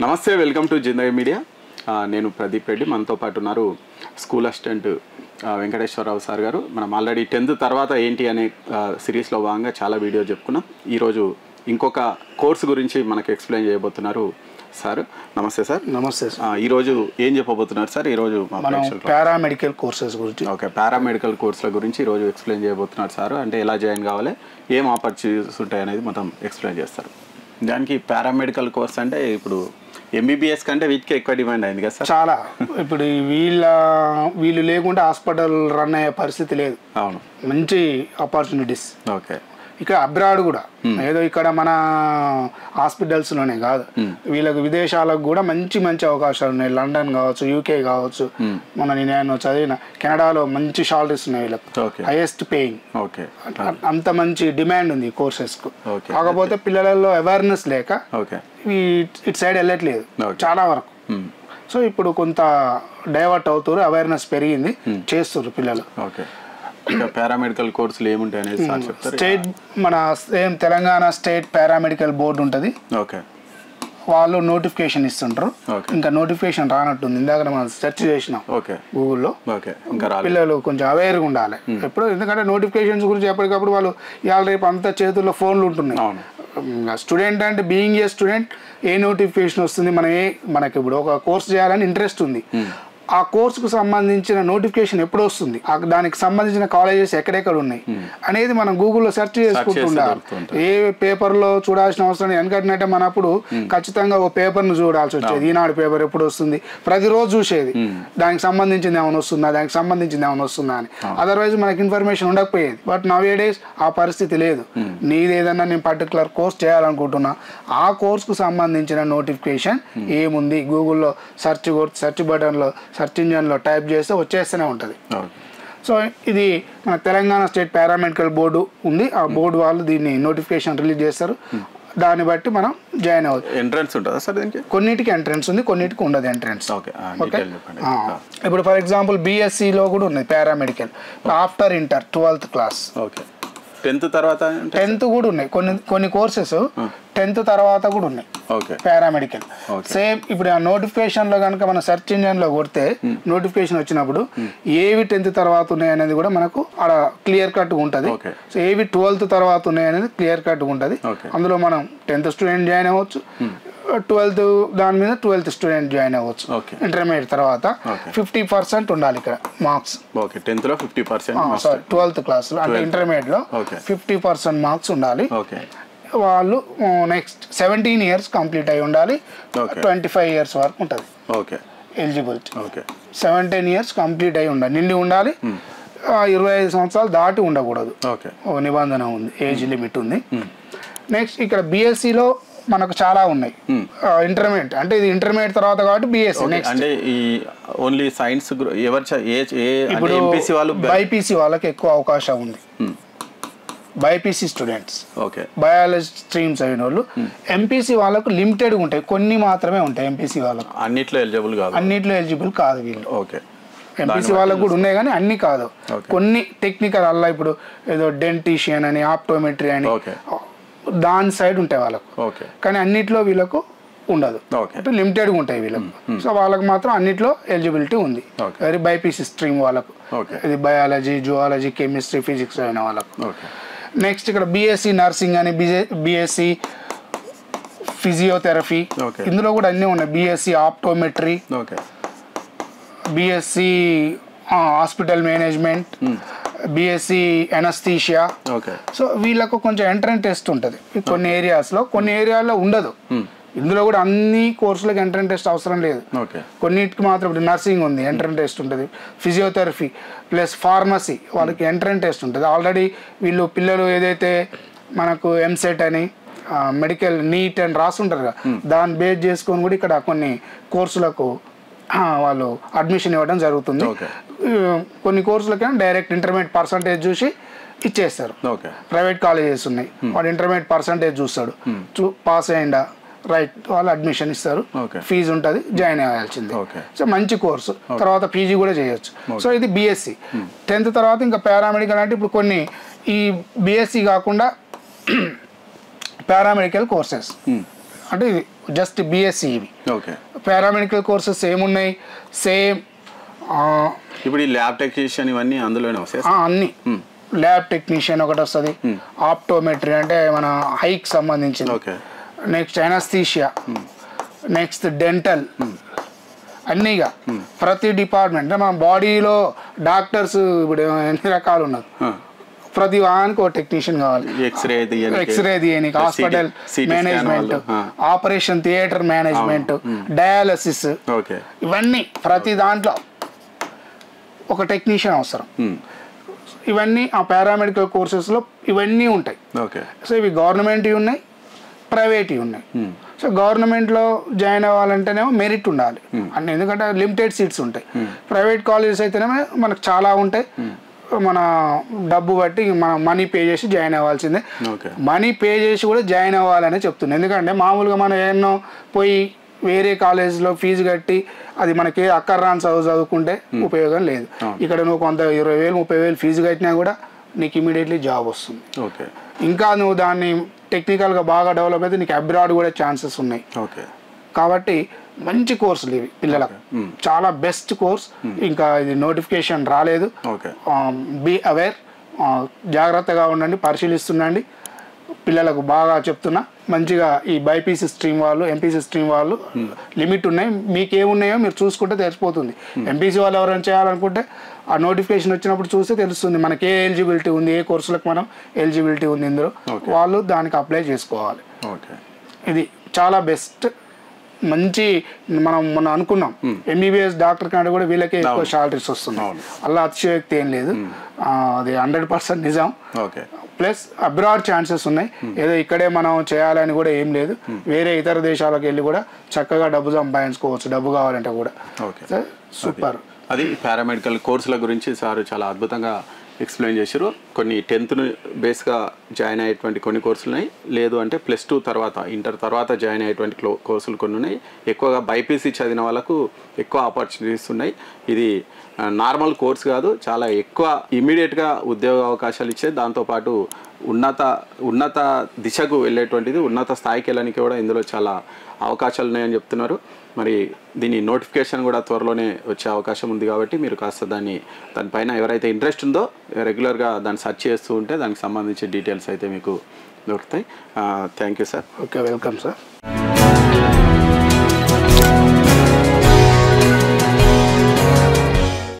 నమస్తే, welcome to Zindagi media. నేను ప్రదీప్ రెడ్డి. మనతో పాటు ఉన్నారు స్కూల్ అసిస్టెంట్ వెంకటేశ్వరరావు సార్ గారు. మనం ఆల్రెడీ 10th తర్వాత ఏంటి అనే సిరీస్లో భాగంగా చాలా వీడియో చెప్పుకున్నాం. ఈరోజు ఇంకొక కోర్సు గురించి మనకు ఎక్స్ప్లెయిన్ చేయబోతున్నారు సార్. నమస్తే సార్. నమస్తే సార్. ఈరోజు ఏం చెప్పబోతున్నారు సార్? ఈరోజు పారామెడికల్ కోర్సెస్ గురించి. ఓకే, పారామెడికల్ కోర్సుల గురించి ఈరోజు ఎక్స్ప్లెయిన్ చేయబోతున్నారు సార్. అంటే ఎలా జాయిన్ కావాలి, ఏం ఆపర్చునిటీస్ ఉంటాయి అనేది మొత్తం ఎక్స్ప్లెయిన్ చేస్తారు. దానికి పారామెడికల్ కోర్స్ అంటే ఇప్పుడు ఎంబీబీఎస్ కంటే వీటికి ఎక్కువ డిమాండ్ అయింది కదా సార్? చాలా. ఇప్పుడు వీళ్ళు లేకుంటే హాస్పిటల్ రన్ అయ్యే పరిస్థితి లేదు. అవును, మంచి ఆపర్చునిటీస్. ఓకే. ఇక్కడ అబ్రాడ్ కూడా ఏదో ఇక్కడ మన హాస్పిటల్స్లోనే కాదు, వీళ్ళకి విదేశాలకు కూడా మంచి మంచి అవకాశాలు ఉన్నాయి. లండన్ కావచ్చు, యూకే కావచ్చు, నేను చదివిన కెనడాలో మంచి సాలరీస్ ఉన్నాయి వీళ్ళకి, హైయెస్ట్ పేయింగ్. ఓకే, అంత మంచి డిమాండ్ ఉంది కోర్సెస్కు. కాకపోతే పిల్లలలో అవేర్నెస్ లేక ఇటు సైడ్ వెళ్ళట్లేదు చాలా వరకు. సో ఇప్పుడు కొంత డైవర్ట్ అవుతారు, అవేర్నెస్ పెరిగింది, చేస్తారు పిల్లలు. ఓకే. పారామెడికల్ కోర్సులు ఏముంటాయి అనేది సార్ చెప్తారు. స్టేట్ మన same Telangana state paramedical board ఉంటుంది. ఓకే. వాళ్ళు నోటిఫికేషన్ ఇస్తుంటారు. ఇంకా నోటిఫికేషన్ రానట్టుంది. ఇందాక మనం సెర్చ్ చేసినాం గూగుల్లో. పిల్లలు కొంచెం అవేర్గా ఉండాలి ఎప్పుడు, ఎందుకంటే నోటిఫికేషన్స్ గురించి ఎప్పటికప్పుడు వాళ్ళు ఇవాళ రేపు అంతా చేతుల్లో ఫోన్లు ఉంటున్నాయి. స్టూడెంట్ అంటే being a student A notification వస్తుంది, మనకి ఇప్పుడు ఒక కోర్స్ చేయాలని ఇంట్రెస్ట్ ఉంది, ఆ కోర్సుకు సంబంధించిన నోటిఫికేషన్ ఎప్పుడు వస్తుంది, దానికి సంబంధించిన కాలేజెస్ ఎక్కడెక్కడ ఉన్నాయి అనేది మనం గూగుల్లో సెర్చ్ చేసుకుంటుండాలి. ఏ పేపర్లో చూడాల్సిన అవసరం ఎందుకంటే మన అప్పుడు ఖచ్చితంగా ఓ పేపర్ను చూడాల్సి వచ్చేది. ఈనాడు పేపర్ ఎప్పుడు వస్తుంది ప్రతిరోజు చూసేది, దానికి సంబంధించింది ఏమైనా వస్తుందా, దానికి సంబంధించింది ఏమైనా వస్తుందా అని. అదర్వైజ్ మనకి ఇన్ఫర్మేషన్ ఉండకపోయేది. బట్ నవ్ ఏ డేస్ ఆ పరిస్థితి లేదు. నీది ఏదన్నా నేను పర్టికులర్ కోర్స్ చేయాలనుకుంటున్నా, ఆ కోర్సుకు సంబంధించిన నోటిఫికేషన్ ఏముంది గూగుల్లో సెర్చ్ బటన్లో సెర్చ్ ఇంజన్లో టైప్ చేస్తే వచ్చేస్తూనే ఉంటుంది. సో ఇది మన తెలంగాణ స్టేట్ పారామెడికల్ బోర్డు ఉంది. ఆ బోర్డు వాళ్ళు దీన్ని నోటిఫికేషన్ రిలీజ్ చేస్తారు. దాన్ని బట్టి మనం జాయిన్ అవ్వచ్చు. ఎంట్రన్స్ ఉంటుందా సార్ దీనికి? కొన్నిటికి ఎంట్రన్స్ ఉంది, కొన్నిటికి ఉండదు ఎంట్రన్స్. ఓకే. ఇప్పుడు ఫర్ ఎగ్జాంపుల్ బీఎస్సీలో కూడా ఉంది paramedical after inter 12th class. Okay. 10th తర్వాత 10th కూడా ఉన్నాయి. కొన్ని కోర్సెస్ 10th తర్వాత కూడా ఉన్నాయి పారామెడికల్. సేమ్ ఇప్పుడు ఆ నోటిఫికేషన్ లో కనుక మన సెర్చ్ ఇంజన్ లో కొడితే నోటిఫికేషన్ వచ్చినప్పుడు ఏవి 10th తర్వాత ఉన్నాయి అనేది కూడా మనకు అక్కడ క్లియర్ కట్ ఉంటుంది. సో ఏవి 12th తర్వాత ఉన్నాయి అనేది క్లియర్ కట్ ఉంటుంది. అందులో మనం 10th స్టూడెంట్ జాయిన్ అవ్వచ్చు, 12th దాని మీద 12th స్టూడెంట్ జాయిన్ అవ్వచ్చు. ఇంటర్మీడియట్ తర్వాత 50% ఉండాలి ఇక్కడ మార్క్స్. 10th లో 50%, 12th క్లాస్ లో అంటే ఇంటర్మీడియట్ లో 50% మార్క్స్ ఉండాలి. వాళ్ళు నెక్స్ట్ 17 years కంప్లీట్ అయి ఉండాలి. 25 years వరకు ఉంటుంది ఎలిజిబిలిటీ. 17 years కంప్లీట్ అయి ఉండాలి, నిండి ఉండాలి. 25 సంవత్సరాలు దాటి ఉండకూడదు, ఒక నిబంధన ఉంది, ఏజ్ లిమిట్ ఉంది. నెక్స్ట్ ఇక్కడ బీఎస్సీలో మనకు చాలా ఉన్నాయి. ఇంటర్మీడియట్ అంటే ఇది ఇంటర్మీడియట్ తర్వాత కాబట్టి బీఎస్సీ. నెక్స్ట్ అంటే ఈ ఓన్లీ సైన్స్ ఇప్పుడు బైపీసీ వాళ్ళకి ఎక్కువ అవకాశం ఉంది. బైపీసీ స్టూడెంట్స్, బయాలజీ స్ట్రీమ్స్ అయిన వాళ్ళు. ఎంపీసీ వాళ్ళకు లిమిటెడ్ ఉంటాయి, కొన్ని మాత్రమే ఉంటాయి. ఎంపీసీ వాళ్ళకు అన్నిట్లో ఎలిజిబుల్ కాదు వీళ్ళు. ఎంపీసీ వాళ్ళకు కూడా ఉన్నాయి కానీ అన్ని కాదు, కొన్ని టెక్నికల్ అలా ఇప్పుడు ఏదో డెంటిషియన్ అని, ఆప్టోమెట్రీ అని దాని సైడ్ ఉంటాయి వాళ్ళకు. కానీ అన్నిట్లో వీళ్ళకు ఉండదు, లిమిటెడ్గా ఉంటాయి వీళ్ళకు. సో వాళ్ళకు మాత్రం అన్నిట్లో ఎలిజిబిలిటీ ఉంది. వెరీ బైపీసీ స్ట్రీమ్ వాళ్ళకు, ఇది బయాలజీ, జువాలజీ, కెమిస్ట్రీ, ఫిజిక్స్ అయిన వాళ్ళకు. నెక్స్ట్ ఇక్కడ బీఎస్సీ నర్సింగ్ అని, బీఎస్సీ ఫిజియోథెరపీ, ఇందులో కూడా అన్నీ ఉన్నాయి. BSc optometry, BSc hospital management, BSc anaesthesia. So వీళ్ళకు కొంచెం ఎంట్రన్స్ టెస్ట్ ఉంటుంది కొన్ని ఏరియాస్లో, కొన్ని ఏరియాల్లో ఉండదు. ఇందులో కూడా అన్ని కోర్సులకు ఎంట్రన్స్ టెస్ట్ అవసరం లేదు, కొన్నిటికి మాత్రం. ఇప్పుడు నర్సింగ్ ఉంది, ఎంట్రన్స్ టెస్ట్ ఉంటుంది. ఫిజియోథెరపీ ప్లస్ ఫార్మసీ వాళ్ళకి ఎంట్రన్స్ టెస్ట్ ఉంటుంది. ఆల్రెడీ వీళ్ళు పిల్లలు ఏదైతే మనకు ఎంసెట్ అని మెడికల్ నీట్ అని రాస్తుంటారు కదా, దాన్ని బేస్ చేసుకొని కూడా ఇక్కడ కొన్ని కోర్సులకు వాళ్ళు అడ్మిషన్ ఇవ్వడం జరుగుతుంది. కొన్ని కోర్సులకేమో డైరెక్ట్ ఇంటర్మీడియట్ పర్సంటేజ్ చూసి ఇచ్చేస్తారు. ప్రైవేట్ కాలేజెస్ ఉన్నాయి, వాడు ఇంటర్మీడియట్ పర్సంటేజ్ చూస్తాడు, పాస్ అయ్యిందా రైట్, వాళ్ళు అడ్మిషన్ ఇస్తారు, ఫీజు ఉంటుంది, జాయిన్ అవ్వాల్సిందే. సో మంచి కోర్సు, తర్వాత పీజీ కూడా చేయొచ్చు. సో ఇది బీఎస్సీ. 10th తర్వాత ఇంకా పారామెడికల్ అంటే ఇప్పుడు కొన్ని ఈ బీఎస్సీ కాకుండా పారామెడికల్ కోర్సెస్ అంటే ఇది జస్ట్ బీఎస్సీ ఇవి. ఓకే. పారామెడికల్ కోర్సెస్ ఏమున్నాయి సేమ్. ఇప్పుడు ఈ ల్యాబ్ టెక్నీషియన్ ఇవన్నీ అందులోనే వస్తాయి అన్ని. ల్యాబ్ టెక్నీషియన్ ఒకటి వస్తుంది, ఆప్టోమెట్రీ అంటే మన హైక్ సంబంధించింది, నెక్స్ట్ ఎనస్థీషియా, నెక్స్ట్ డెంటల్, అన్నీగా ప్రతి డిపార్ట్మెంట్. అంటే మన బాడీలో డాక్టర్స్ ఇప్పుడు ఎన్ని రకాలు ఉన్నారు, ప్రతి వానికి ఒక టెక్నీషియన్ కావాలి. ఎక్స్రే తీయనికి, hospital management, operation theatre management, dialysis, ఇవన్నీ ప్రతి దాంట్లో ఒక టెక్నీషియన్ అవసరం. ఇవన్నీ ఆ పారామెడికల్ కోర్సెస్లో ఇవన్నీ ఉంటాయి. సో ఇవి గవర్నమెంట్ ఉన్నాయి, ప్రైవేట్ ఉన్నాయి. సో గవర్నమెంట్లో జాయిన్ అవ్వాలంటేనేమో మెరిట్ ఉండాలి అంటే, ఎందుకంటే లిమిటెడ్ సీట్స్ ఉంటాయి. ప్రైవేట్ కాలేజెస్ అయితేనేమో మనకు చాలా ఉంటాయి, మన డబ్బు బట్టి మనం మనీ పే చేసి జాయిన్ అవ్వాల్సిందే. మనీ పే చేసి కూడా జాయిన్ అవ్వాలనే చెప్తున్నాను. ఎందుకంటే మామూలుగా మనం ఎన్నో పోయి వేరే కాలేజ్లో ఫీజు కట్టి అది మనకి అక్కర్రాని చదువుకుంటే ఉపయోగం లేదు. ఇక్కడ నువ్వు కొంత 20,000 30,000 ఫీజు కట్టినా కూడా నీకు ఇమీడియట్లీ జాబ్ వస్తుంది. ఇంకా నువ్వు దాన్ని టెక్నికల్గా బాగా డెవలప్ అయితే నీకు అబ్రాడ్ కూడా ఛాన్సెస్ ఉన్నాయి. కాబట్టి మంచి కోర్సులు ఇవి పిల్లలకు, చాలా బెస్ట్ కోర్స్. ఇంకా ఇది నోటిఫికేషన్ రాలేదు, బీ అవేర్, జాగ్రత్తగా ఉండండి, పరిశీలిస్తుండండి. పిల్లలకు బాగా చెప్తున్నా, మంచిగా ఈ బైపీసీ స్ట్రీమ్ వాళ్ళు, ఎంపీసీ స్ట్రీమ్ వాళ్ళు లిమిట్ ఉన్నాయి, మీకు ఏమున్నాయో మీరు చూసుకుంటే తెలిసిపోతుంది. ఎంపీసీ వాళ్ళు ఎవరైనా చేయాలనుకుంటే ఆ నోటిఫికేషన్ వచ్చినప్పుడు చూస్తే తెలుస్తుంది మనకి ఏ ఎలిజిబిలిటీ ఉంది, ఏ కోర్సులకు మనం ఎలిజిబిలిటీ ఉంది ఇందులో, వాళ్ళు దానికి అప్లై చేసుకోవాలి. ఇది చాలా బెస్ట్, మంచి. మనం మొన్న అనుకున్నాం ఎంబీబీఎస్ డాక్టర్ కంటే కూడా వీళ్ళకే ఎక్కువ శాలరీస్ వస్తున్నాయి, అలా అతిశయోక్తి ఏం లేదు, అది 100% నిజం. ప్లస్ అబ్రాడ్ ఛాన్సెస్ ఉన్నాయి, ఏదో ఇక్కడే మనం చేయాలని కూడా ఏం లేదు, వేరే ఇతర దేశాలకు వెళ్ళి కూడా చక్కగా డబ్బు సంపాదించుకోవచ్చు, డబ్బు కావాలంటే కూడా. సూపర్. అది పారామెడికల్ కోర్సుల గురించి సార్ చాలా అద్భుతంగా ఎక్స్ప్లెయిన్ చేశారు. కొన్ని 10th బేస్గా జాయిన్ అయ్యేటువంటి కొన్ని కోర్సులు ఉన్నాయి, లేదు అంటే +2 తర్వాత ఇంటర్ తర్వాత జాయిన్ అయ్యేటువంటి కోర్సులు కొన్ని ఉన్నాయి. ఎక్కువగా బైపీసీ చదివిన వాళ్ళకు ఎక్కువ ఆపర్చునిటీస్ ఉన్నాయి. ఇది నార్మల్ కోర్స్ కాదు, చాలా ఎక్కువ ఇమీడియట్గా ఉద్యోగ అవకాశాలు ఇచ్చే, దాంతోపాటు ఉన్నత దిశకు వెళ్ళేటువంటిది, ఉన్నత స్థాయికి వెళ్ళడానికి కూడా ఇందులో చాలా అవకాశాలు ఉన్నాయని చెప్తున్నారు. మరి దీని నోటిఫికేషన్ కూడా త్వరలోనే వచ్చే అవకాశం ఉంది కాబట్టి మీరు కాస్త దానిపైన ఎవరైతే ఇంట్రెస్ట్ ఉందో రెగ్యులర్గా దాన్ని సెర్చ్ చేస్తూ ఉంటే దానికి సంబంధించి డీటెయిల్స్ అయితే మీకు దొరుకుతాయి. Thank you sir. Okay, welcome sir.